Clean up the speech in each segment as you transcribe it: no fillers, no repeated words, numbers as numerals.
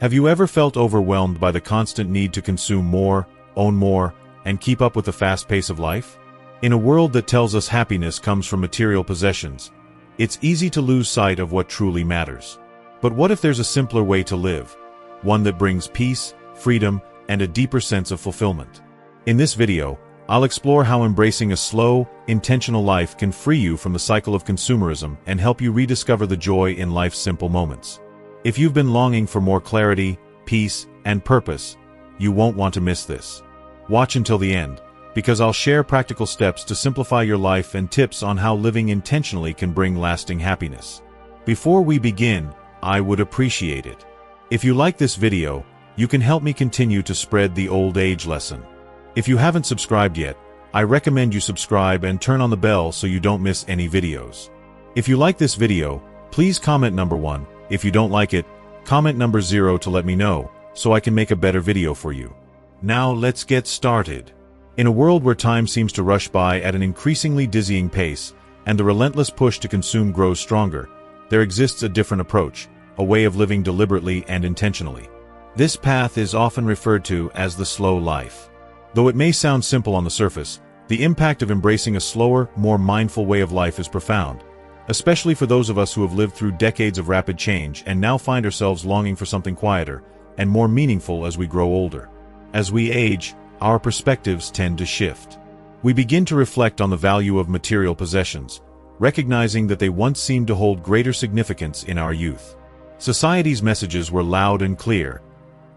Have you ever felt overwhelmed by the constant need to consume more, own more, and keep up with the fast pace of life? In a world that tells us happiness comes from material possessions, it's easy to lose sight of what truly matters. But what if there's a simpler way to live? One that brings peace, freedom, and a deeper sense of fulfillment. In this video, I'll explore how embracing a slow, intentional life can free you from the cycle of consumerism and help you rediscover the joy in life's simple moments. If you've been longing for more clarity, peace, and purpose, you won't want to miss this. Watch until the end, because I'll share practical steps to simplify your life and tips on how living intentionally can bring lasting happiness. Before we begin, I would appreciate it if you like this video. You can help me continue to spread the old age lesson. If you haven't subscribed yet, I recommend you subscribe and turn on the bell so you don't miss any videos. If you like this video, please comment number 1. If you don't like it, comment number 0 to let me know, so I can make a better video for you. Now let's get started. In a world where time seems to rush by at an increasingly dizzying pace, and the relentless push to consume grows stronger, there exists a different approach, a way of living deliberately and intentionally. This path is often referred to as the slow life. Though it may sound simple on the surface, the impact of embracing a slower, more mindful way of life is profound, especially for those of us who have lived through decades of rapid change and now find ourselves longing for something quieter and more meaningful as we grow older. As we age, our perspectives tend to shift. We begin to reflect on the value of material possessions, recognizing that they once seemed to hold greater significance in our youth. Society's messages were loud and clear.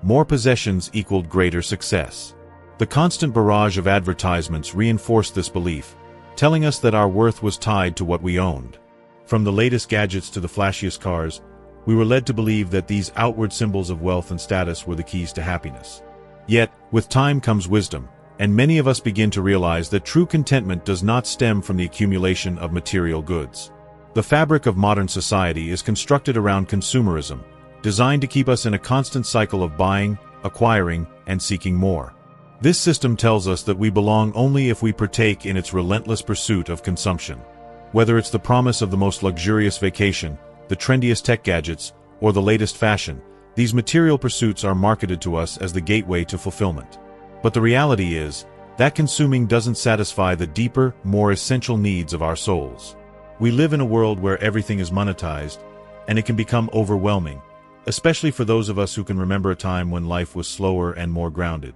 More possessions equaled greater success. The constant barrage of advertisements reinforced this belief, telling us that our worth was tied to what we owned. From the latest gadgets to the flashiest cars, we were led to believe that these outward symbols of wealth and status were the keys to happiness. Yet, with time comes wisdom, and many of us begin to realize that true contentment does not stem from the accumulation of material goods. The fabric of modern society is constructed around consumerism, designed to keep us in a constant cycle of buying, acquiring, and seeking more. This system tells us that we belong only if we partake in its relentless pursuit of consumption. Whether it's the promise of the most luxurious vacation, the trendiest tech gadgets, or the latest fashion, these material pursuits are marketed to us as the gateway to fulfillment. But the reality is that consuming doesn't satisfy the deeper, more essential needs of our souls. We live in a world where everything is monetized, and it can become overwhelming, especially for those of us who can remember a time when life was slower and more grounded.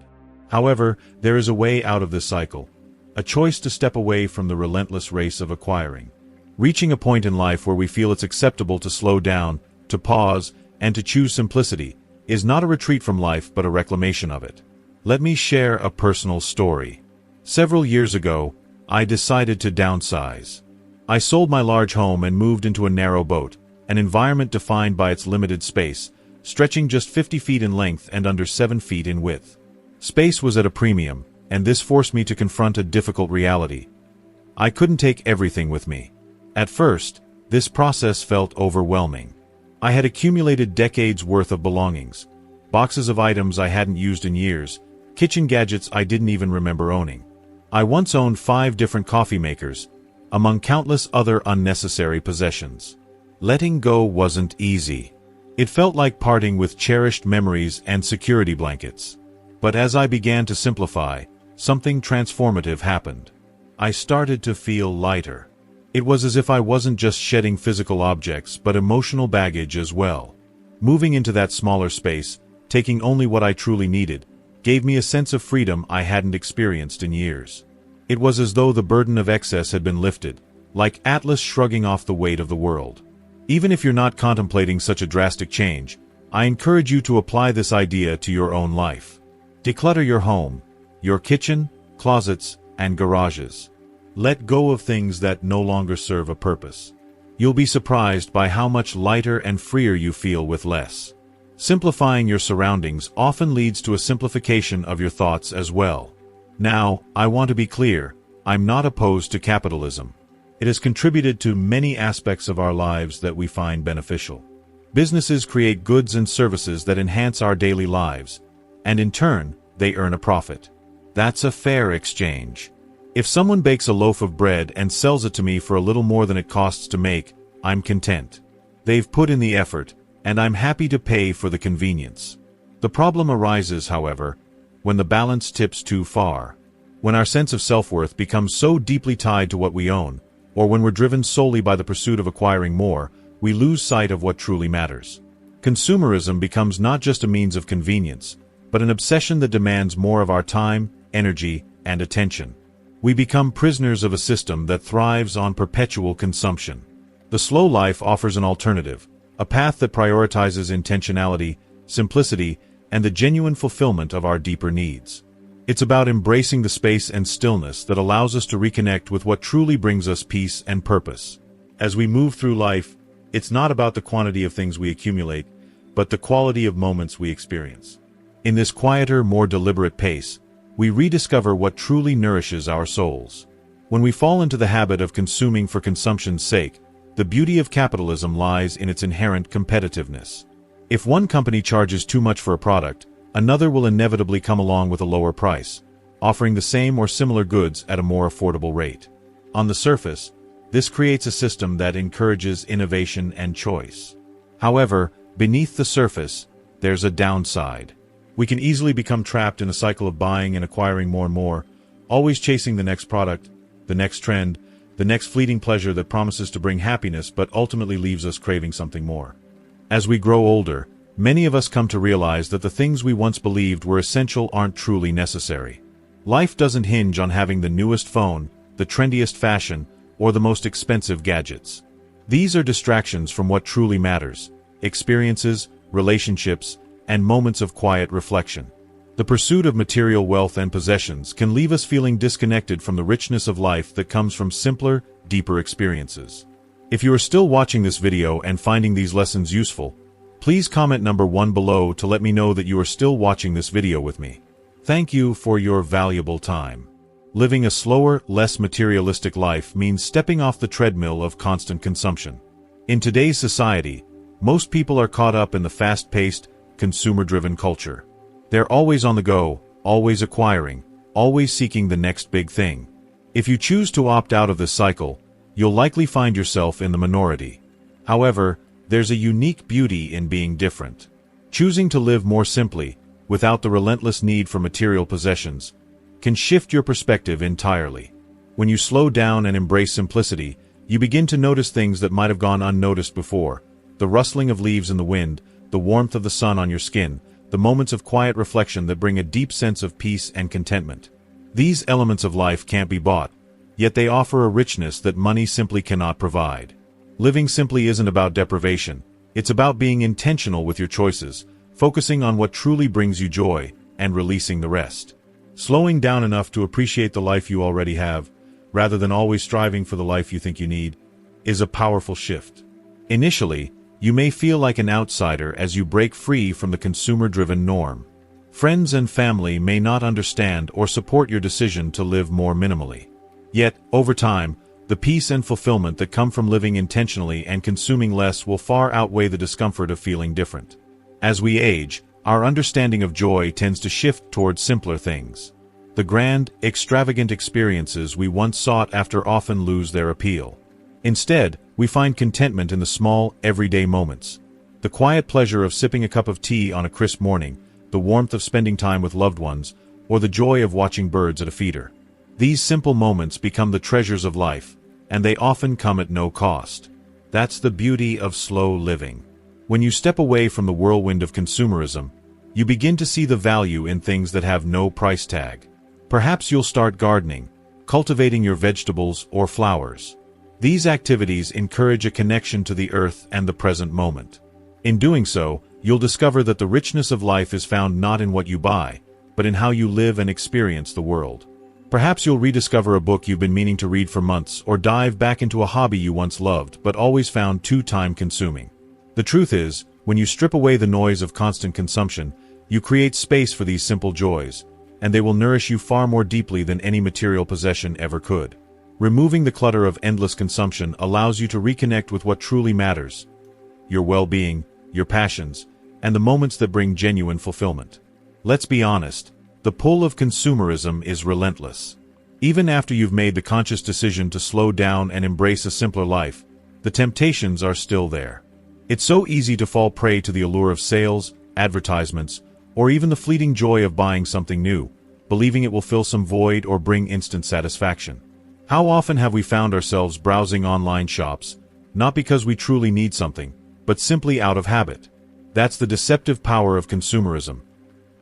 However, there is a way out of this cycle, a choice to step away from the relentless race of acquiring. Reaching a point in life where we feel it's acceptable to slow down, to pause, and to choose simplicity is not a retreat from life but a reclamation of it. Let me share a personal story. Several years ago, I decided to downsize. I sold my large home and moved into a narrow boat, an environment defined by its limited space, stretching just 50 feet in length and under 7 feet in width. Space was at a premium, and this forced me to confront a difficult reality. I couldn't take everything with me. At first, this process felt overwhelming. I had accumulated decades' worth of belongings, boxes of items I hadn't used in years, kitchen gadgets I didn't even remember owning. I once owned 5 different coffee makers, among countless other unnecessary possessions. Letting go wasn't easy. It felt like parting with cherished memories and security blankets. But as I began to simplify, something transformative happened. I started to feel lighter. It was as if I wasn't just shedding physical objects but emotional baggage as well. Moving into that smaller space, taking only what I truly needed, gave me a sense of freedom I hadn't experienced in years. It was as though the burden of excess had been lifted, like Atlas shrugging off the weight of the world. Even if you're not contemplating such a drastic change, I encourage you to apply this idea to your own life. Declutter your home, your kitchen, closets, and garages. Let go of things that no longer serve a purpose. You'll be surprised by how much lighter and freer you feel with less. Simplifying your surroundings often leads to a simplification of your thoughts as well. Now, I want to be clear, I'm not opposed to capitalism. It has contributed to many aspects of our lives that we find beneficial. Businesses create goods and services that enhance our daily lives, and in turn, they earn a profit. That's a fair exchange. If someone bakes a loaf of bread and sells it to me for a little more than it costs to make, I'm content. They've put in the effort, and I'm happy to pay for the convenience. The problem arises, however, when the balance tips too far. When our sense of self-worth becomes so deeply tied to what we own, or when we're driven solely by the pursuit of acquiring more, we lose sight of what truly matters. Consumerism becomes not just a means of convenience, but an obsession that demands more of our time, energy, and attention. We become prisoners of a system that thrives on perpetual consumption. The slow life offers an alternative, a path that prioritizes intentionality, simplicity, and the genuine fulfillment of our deeper needs. It's about embracing the space and stillness that allows us to reconnect with what truly brings us peace and purpose. As we move through life, it's not about the quantity of things we accumulate, but the quality of moments we experience. In this quieter, more deliberate pace, we rediscover what truly nourishes our souls. When we fall into the habit of consuming for consumption's sake, the beauty of capitalism lies in its inherent competitiveness. If one company charges too much for a product, another will inevitably come along with a lower price, offering the same or similar goods at a more affordable rate. On the surface, this creates a system that encourages innovation and choice. However, beneath the surface, there's a downside. We can easily become trapped in a cycle of buying and acquiring more and more, always chasing the next product, the next trend, the next fleeting pleasure that promises to bring happiness but ultimately leaves us craving something more. As we grow older, many of us come to realize that the things we once believed were essential aren't truly necessary. Life doesn't hinge on having the newest phone, the trendiest fashion, or the most expensive gadgets. These are distractions from what truly matters: experiences, relationships, and moments of quiet reflection. The pursuit of material wealth and possessions can leave us feeling disconnected from the richness of life that comes from simpler, deeper experiences. If you are still watching this video and finding these lessons useful, please comment number 1 below to let me know that you are still watching this video with me. Thank you for your valuable time. Living a slower, less materialistic life means stepping off the treadmill of constant consumption. In today's society, most people are caught up in the fast-paced, consumer-driven culture. They're always on the go, always acquiring, always seeking the next big thing. If you choose to opt out of this cycle, you'll likely find yourself in the minority. However, there's a unique beauty in being different. Choosing to live more simply, without the relentless need for material possessions, can shift your perspective entirely. When you slow down and embrace simplicity, you begin to notice things that might have gone unnoticed before: the rustling of leaves in the wind, the warmth of the sun on your skin, the moments of quiet reflection that bring a deep sense of peace and contentment. These elements of life can't be bought, yet they offer a richness that money simply cannot provide. Living simply isn't about deprivation, it's about being intentional with your choices, focusing on what truly brings you joy, and releasing the rest. Slowing down enough to appreciate the life you already have, rather than always striving for the life you think you need, is a powerful shift. Initially, you may feel like an outsider as you break free from the consumer-driven norm. Friends and family may not understand or support your decision to live more minimally. Yet, over time, the peace and fulfillment that come from living intentionally and consuming less will far outweigh the discomfort of feeling different. As we age, our understanding of joy tends to shift towards simpler things. The grand, extravagant experiences we once sought after often lose their appeal. Instead, we find contentment in the small, everyday moments. The quiet pleasure of sipping a cup of tea on a crisp morning, the warmth of spending time with loved ones, or the joy of watching birds at a feeder. These simple moments become the treasures of life, and they often come at no cost. That's the beauty of slow living. When you step away from the whirlwind of consumerism, you begin to see the value in things that have no price tag. Perhaps you'll start gardening, cultivating your vegetables or flowers. These activities encourage a connection to the earth and the present moment. In doing so, you'll discover that the richness of life is found not in what you buy, but in how you live and experience the world. Perhaps you'll rediscover a book you've been meaning to read for months, or dive back into a hobby you once loved but always found too time-consuming. The truth is, when you strip away the noise of constant consumption, you create space for these simple joys, and they will nourish you far more deeply than any material possession ever could. Removing the clutter of endless consumption allows you to reconnect with what truly matters: your well-being, your passions, and the moments that bring genuine fulfillment. Let's be honest, the pull of consumerism is relentless. Even after you've made the conscious decision to slow down and embrace a simpler life, the temptations are still there. It's so easy to fall prey to the allure of sales, advertisements, or even the fleeting joy of buying something new, believing it will fill some void or bring instant satisfaction. How often have we found ourselves browsing online shops, not because we truly need something, but simply out of habit? That's the deceptive power of consumerism.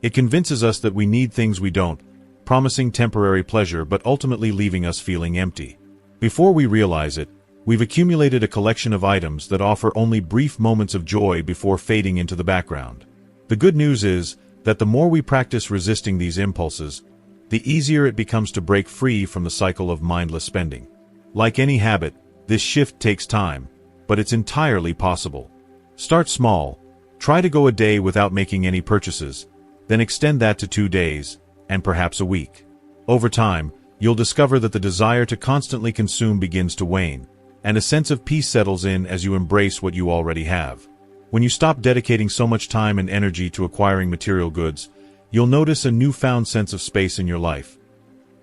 It convinces us that we need things we don't, promising temporary pleasure but ultimately leaving us feeling empty. Before we realize it, we've accumulated a collection of items that offer only brief moments of joy before fading into the background. The good news is that the more we practice resisting these impulses, the easier it becomes to break free from the cycle of mindless spending. Like any habit, this shift takes time, but it's entirely possible. Start small. Try to go a day without making any purchases, then extend that to 2 days, and perhaps a week. Over time, you'll discover that the desire to constantly consume begins to wane, and a sense of peace settles in as you embrace what you already have. When you stop dedicating so much time and energy to acquiring material goods, you'll notice a newfound sense of space in your life,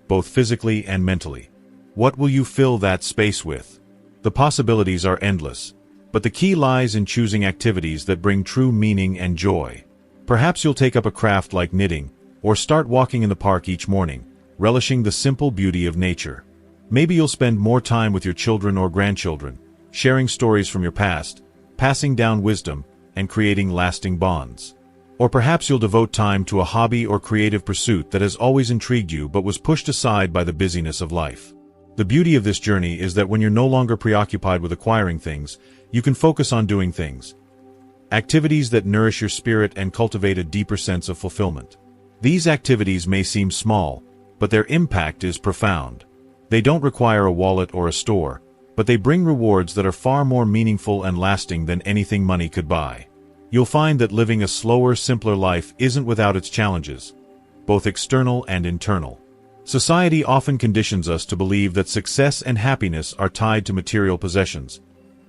both physically and mentally. What will you fill that space with? The possibilities are endless, but the key lies in choosing activities that bring true meaning and joy. Perhaps you'll take up a craft like knitting, or start walking in the park each morning, relishing the simple beauty of nature. Maybe you'll spend more time with your children or grandchildren, sharing stories from your past, passing down wisdom, and creating lasting bonds. Or perhaps you'll devote time to a hobby or creative pursuit that has always intrigued you but was pushed aside by the busyness of life. The beauty of this journey is that when you're no longer preoccupied with acquiring things, you can focus on doing things. Activities that nourish your spirit and cultivate a deeper sense of fulfillment. These activities may seem small, but their impact is profound. They don't require a wallet or a store, but they bring rewards that are far more meaningful and lasting than anything money could buy. You'll find that living a slower, simpler life isn't without its challenges, both external and internal. Society often conditions us to believe that success and happiness are tied to material possessions,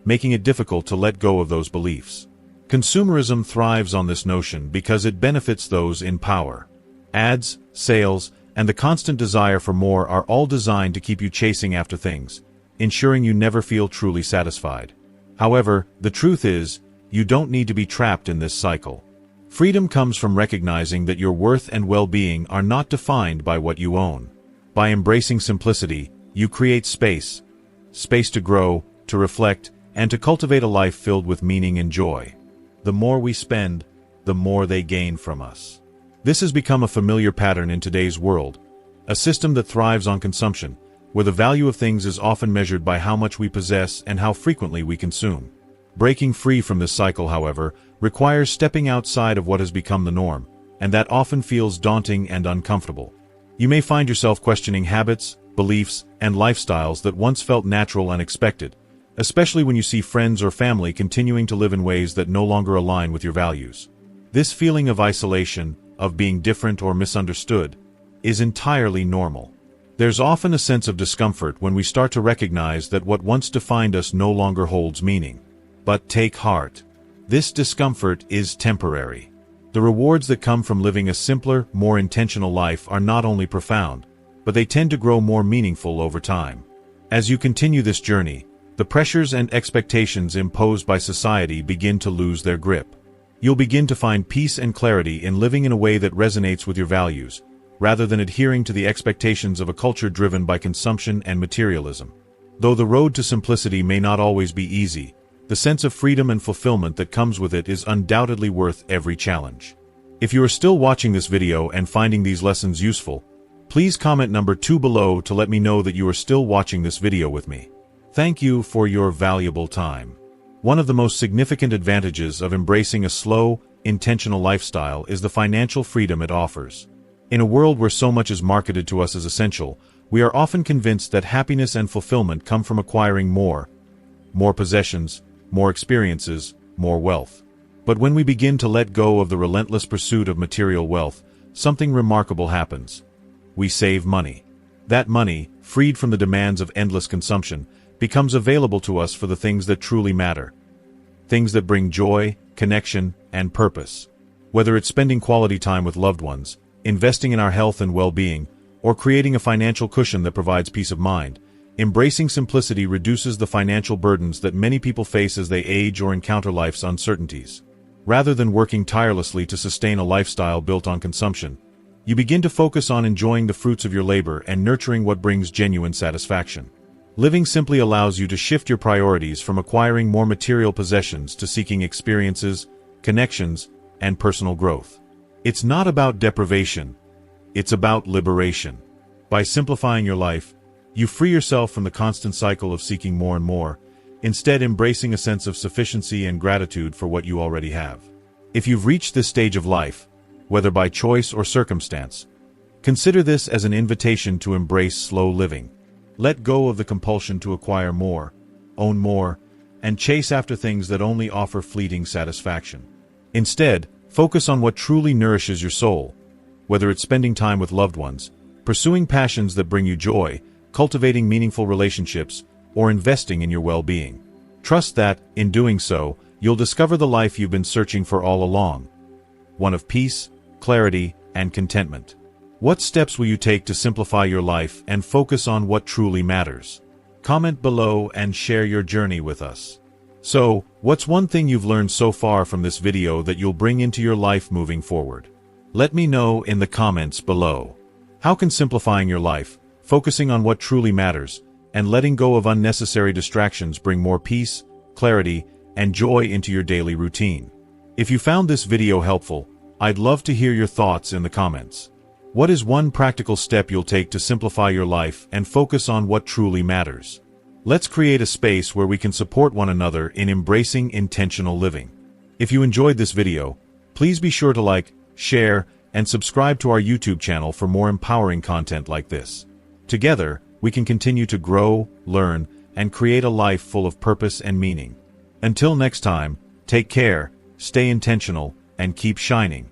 making it difficult to let go of those beliefs. Consumerism thrives on this notion because it benefits those in power. Ads, sales, and the constant desire for more are all designed to keep you chasing after things, ensuring you never feel truly satisfied. However, the truth is, you don't need to be trapped in this cycle. Freedom comes from recognizing that your worth and well-being are not defined by what you own. By embracing simplicity, you create space to grow, to reflect, and to cultivate a life filled with meaning and joy. The more we spend, the more they gain from us. This has become a familiar pattern in today's world, a system that thrives on consumption, where the value of things is often measured by how much we possess and how frequently we consume. Breaking free from this cycle, however, requires stepping outside of what has become the norm, and that often feels daunting and uncomfortable. You may find yourself questioning habits, beliefs, and lifestyles that once felt natural and expected, especially when you see friends or family continuing to live in ways that no longer align with your values. This feeling of isolation, of being different or misunderstood, is entirely normal. There's often a sense of discomfort when we start to recognize that what once defined us no longer holds meaning. But take heart. This discomfort is temporary. The rewards that come from living a simpler, more intentional life are not only profound, but they tend to grow more meaningful over time. As you continue this journey, the pressures and expectations imposed by society begin to lose their grip. You'll begin to find peace and clarity in living in a way that resonates with your values, rather than adhering to the expectations of a culture driven by consumption and materialism. Though the road to simplicity may not always be easy, the sense of freedom and fulfillment that comes with it is undoubtedly worth every challenge. If you are still watching this video and finding these lessons useful, please comment number 2 below to let me know that you are still watching this video with me. Thank you for your valuable time. One of the most significant advantages of embracing a slow, intentional lifestyle is the financial freedom it offers. In a world where so much is marketed to us as essential, we are often convinced that happiness and fulfillment come from acquiring more possessions, more experiences, more wealth. But when we begin to let go of the relentless pursuit of material wealth, something remarkable happens. We save money. That money, freed from the demands of endless consumption, becomes available to us for the things that truly matter. Things that bring joy, connection, and purpose. Whether it's spending quality time with loved ones, investing in our health and well-being, or creating a financial cushion that provides peace of mind, Embracing simplicity reduces the financial burdens that many people face as they age or encounter life's uncertainties. Rather than working tirelessly to sustain a lifestyle built on consumption, you begin to focus on enjoying the fruits of your labor and nurturing what brings genuine satisfaction. Living simply allows you to shift your priorities from acquiring more material possessions to seeking experiences, connections, and personal growth. It's not about deprivation, it's about liberation. By simplifying your life, you free yourself from the constant cycle of seeking more and more, instead embracing a sense of sufficiency and gratitude for what you already have. If you've reached this stage of life, whether by choice or circumstance, consider this as an invitation to embrace slow living. Let go of the compulsion to acquire more, own more, and chase after things that only offer fleeting satisfaction. Instead, focus on what truly nourishes your soul, whether it's spending time with loved ones, pursuing passions that bring you joy, cultivating meaningful relationships, or investing in your well-being. Trust that, in doing so, you'll discover the life you've been searching for all along, one of peace, clarity, and contentment. What steps will you take to simplify your life and focus on what truly matters? Comment below and share your journey with us. So, what's one thing you've learned so far from this video that you'll bring into your life moving forward? Let me know in the comments below. How can simplifying your life, focusing on what truly matters, and letting go of unnecessary distractions bring more peace, clarity, and joy into your daily routine? If you found this video helpful, I'd love to hear your thoughts in the comments. What is one practical step you'll take to simplify your life and focus on what truly matters? Let's create a space where we can support one another in embracing intentional living. If you enjoyed this video, please be sure to like, share, and subscribe to our YouTube channel for more empowering content like this. Together, we can continue to grow, learn, and create a life full of purpose and meaning. Until next time, take care, stay intentional, and keep shining.